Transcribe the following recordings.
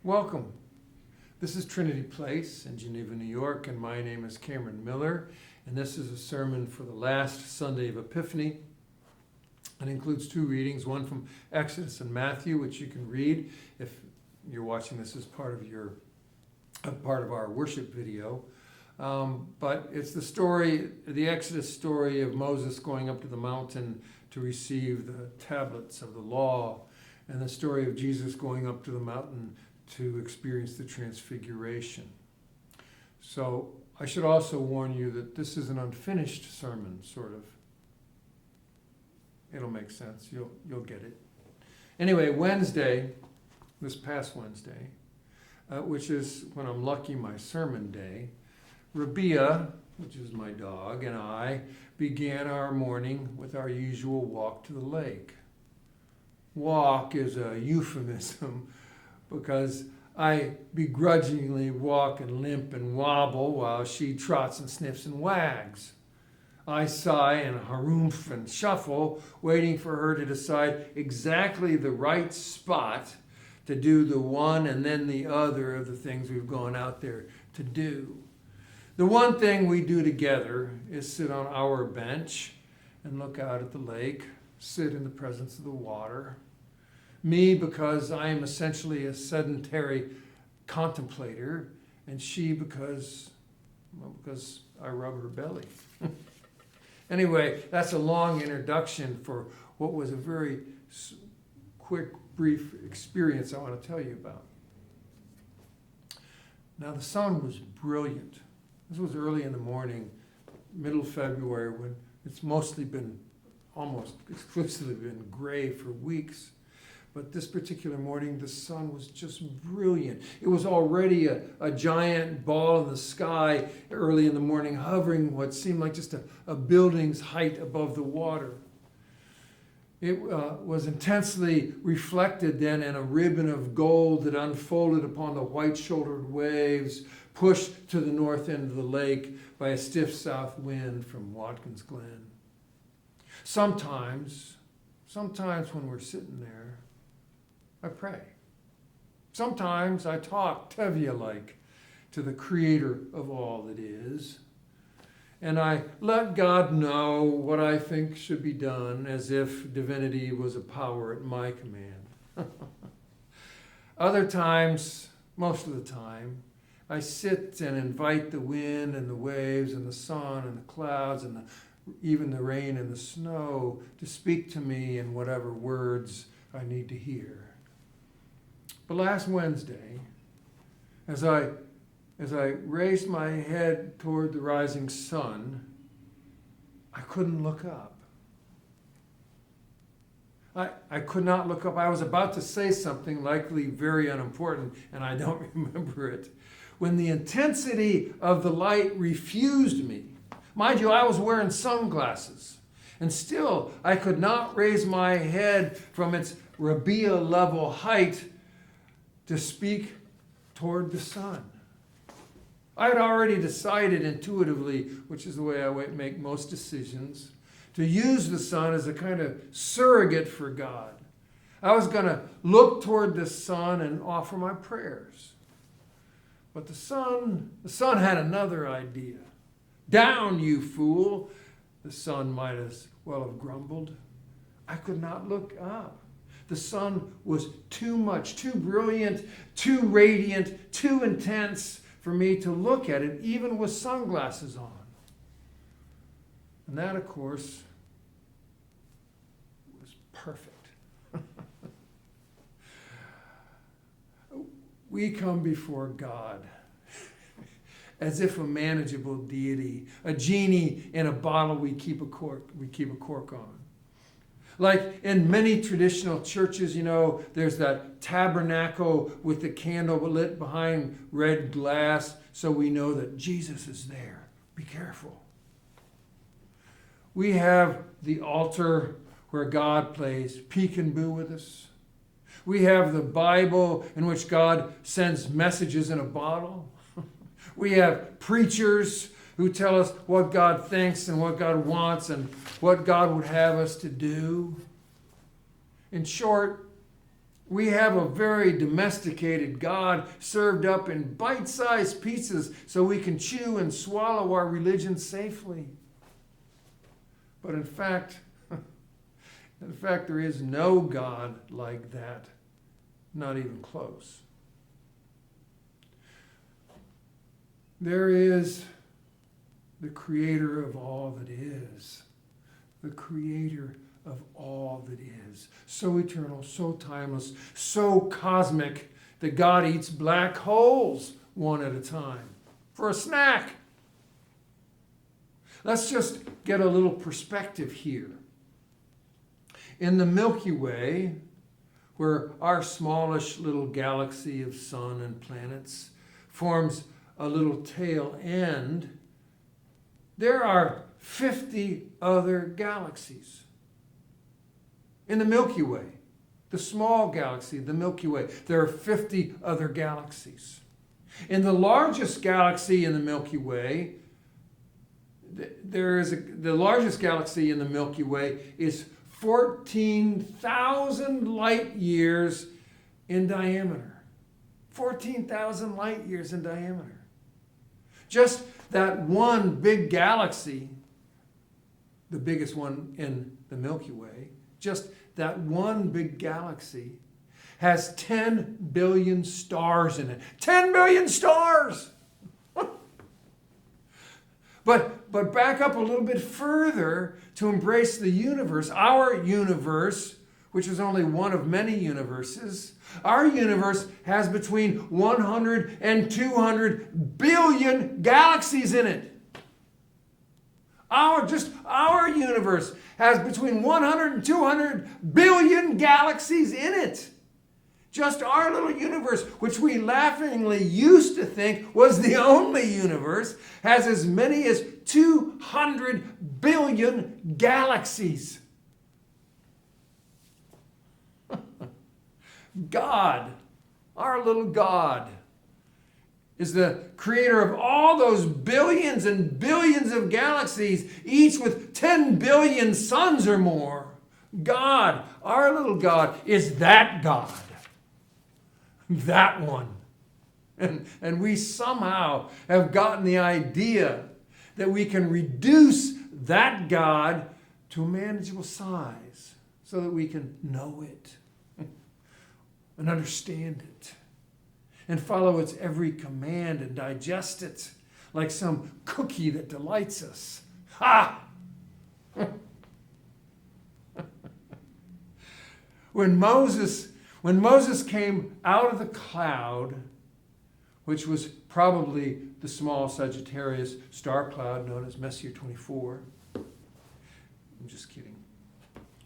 Welcome. This is Trinity Place in Geneva, New York, and my name is Cameron Miller, and this is a sermon for the last Sunday of Epiphany. It includes two readings, one from Exodus and Matthew, which you can read if you're watching this as part of our worship video. But it's the Exodus story of Moses going up to the mountain to receive the tablets of the law, and the story of Jesus going up to the mountain to experience the transfiguration. So I should also warn you that this is an unfinished sermon, sort of. It'll make sense. You'll get it. Anyway, Wednesday, this past Wednesday, which is when I'm lucky my sermon day, Rabia, which is my dog, and I began our morning with our usual walk to the lake. Walk is a euphemism because I begrudgingly walk and limp and wobble while she trots and sniffs and wags. I sigh and harumph and shuffle, waiting for her to decide exactly the right spot to do the one and then the other of the things we've gone out there to do. The one thing we do together is sit on our bench and look out at the lake, sit in the presence of the water. Me, because I am essentially a sedentary contemplator, and she because I rub her belly. Anyway, that's a long introduction for what was a very quick, brief experience I want to tell you about. Now, the sun was brilliant. This was early in the morning, middle February, when it's mostly been, almost exclusively been gray for weeks. But this particular morning, the sun was just brilliant. It was already a giant ball in the sky early in the morning, hovering what seemed like just a building's height above the water. It was intensely reflected then in a ribbon of gold that unfolded upon the white-shouldered waves, pushed to the north end of the lake by a stiff south wind from Watkins Glen. Sometimes when we're sitting there, I pray. Sometimes I talk Tevye-like to the creator of all that is, and I let God know what I think should be done as if divinity was a power at my command. Other times, most of the time, I sit and invite the wind and the waves and the sun and the clouds and even the rain and the snow to speak to me in whatever words I need to hear. But last Wednesday, as I raised my head toward the rising sun, I couldn't look up. I could not look up. I was about to say something likely very unimportant, and I don't remember it, when the intensity of the light refused me. Mind you, I was wearing sunglasses, and still I could not raise my head from its Rabia level height to speak toward the sun. I had already decided intuitively, which is the way I make most decisions, to use the sun as a kind of surrogate for God. I was going to look toward the sun and offer my prayers. But the sun had another idea. Down, you fool, the sun might as well have grumbled. I could not look up. The sun was too much, too brilliant, too radiant, too intense for me to look at it, even with sunglasses on. And that, of course, was perfect. We come before God as if a manageable deity, a genie in a bottle we keep a cork on. Like in many traditional churches, there's that tabernacle with the candle lit behind red glass so we know that Jesus is there. Be careful. We have the altar where God plays peek-and-boo with us. We have the Bible in which God sends messages in a bottle. We have preachers who tell us what God thinks and what God wants and what God would have us to do. In short, We have a very domesticated God served up in bite-sized pieces so we can chew and swallow our religion safely. But in fact, there is no God like that, not even close. There is the creator of all that is, the creator of all that is, so eternal, so timeless, so cosmic that God eats black holes one at a time for a snack. Let's just get a little perspective here. In the Milky Way, where our smallish little galaxy of sun and planets forms a little tail end, there are 50 other galaxies. In the Milky Way, the small galaxy, the Milky Way, there are 50 other galaxies. In the largest galaxy in the Milky Way, the largest galaxy in the Milky Way is 14,000 light years in diameter. 14,000 light years in diameter. Just that one big galaxy, the biggest one in the Milky Way, just that one big galaxy has 10 billion stars in it. 10 billion stars! But back up a little bit further to embrace the universe, our universe, which is only one of many universes. Our universe has between 100 and 200 billion galaxies in it. Our universe has between 100 and 200 billion galaxies in it. Just our little universe, which we laughingly used to think was the only universe, has as many as 200 billion galaxies. God, our little God, is the creator of all those billions and billions of galaxies, each with 10 billion suns or more. God, our little God, is that God. That one. And we somehow have gotten the idea that we can reduce that God to a manageable size so that we can know it and understand it and follow its every command and digest it like some cookie that delights us. Ha! When Moses came out of the cloud, which was probably the small Sagittarius star cloud known as Messier 24. I'm just kidding.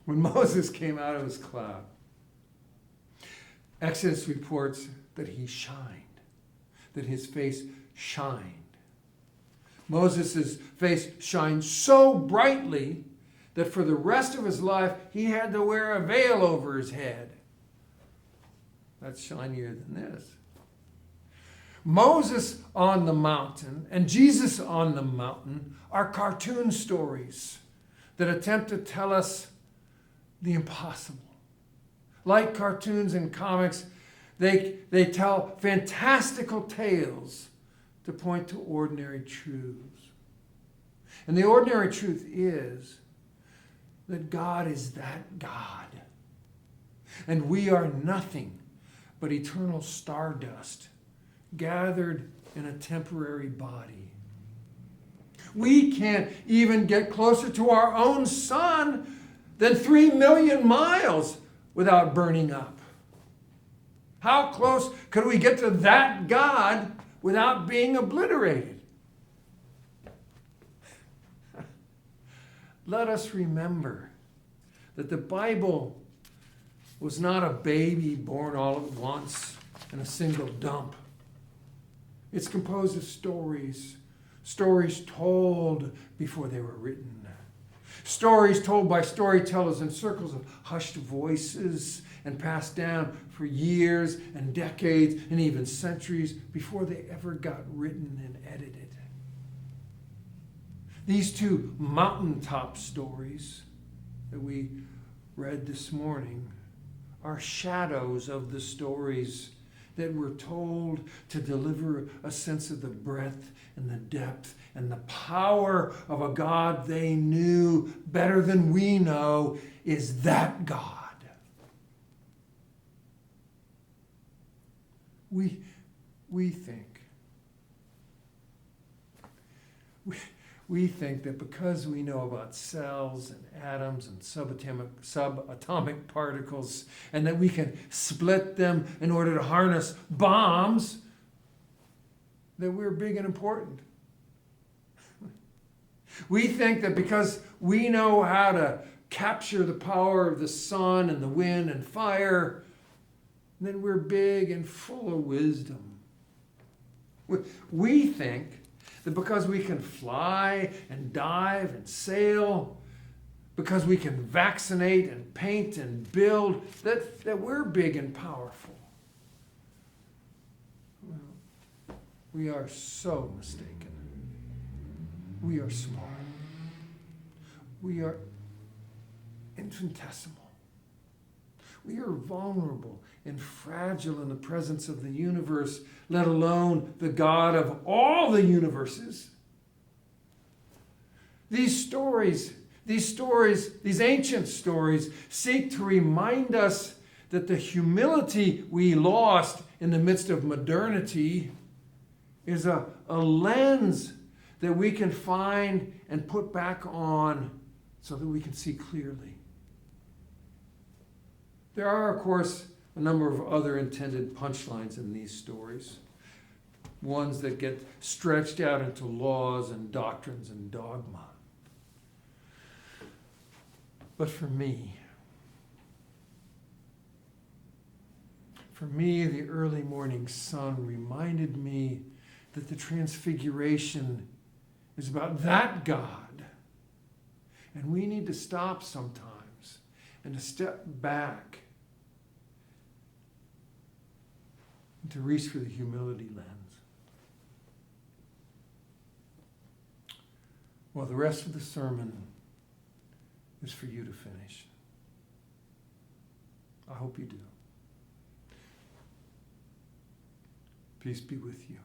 When Moses came out of his cloud, Exodus reports that he shined, that his face shined. Moses' face shined so brightly that for the rest of his life he had to wear a veil over his head. That's shinier than this. Moses on the mountain and Jesus on the mountain are cartoon stories that attempt to tell us the impossible. Like cartoons and comics, they tell fantastical tales to point to ordinary truths. And the ordinary truth is that God is that God. And we are nothing but eternal stardust gathered in a temporary body. We can't even get closer to our own sun than 3 million miles without burning up. How close could we get to that God without being obliterated? Let us remember that the Bible was not a baby born all at once in a single dump. It's composed of stories told before they were written. Stories told by storytellers in circles of hushed voices and passed down for years and decades and even centuries before they ever got written and edited. These two mountaintop stories that we read this morning are shadows of the stories that were told to deliver a sense of the breadth and the depth and the power of a God they knew better than we know is that God. We think that because we know about cells and atoms and subatomic particles, and that we can split them in order to harness bombs, that we're big and important. We think that because we know how to capture the power of the sun and the wind and fire, then we're big and full of wisdom. We think that because we can fly and dive and sail, because we can vaccinate and paint and build, that we're big and powerful. Well, we are so mistaken. We are small. We are infinitesimal. We are vulnerable and fragile in the presence of the universe, let alone the God of all the universes. These ancient stories seek to remind us that the humility we lost in the midst of modernity is a lens that we can find and put back on so that we can see clearly. There are, of course, a number of other intended punchlines in these stories, ones that get stretched out into laws and doctrines and dogma. But for me, the early morning sun reminded me that the Transfiguration is about that God. And we need to stop sometimes and to step back and to reach for the humility lens. Well, the rest of the sermon is for you to finish. I hope you do. Peace be with you.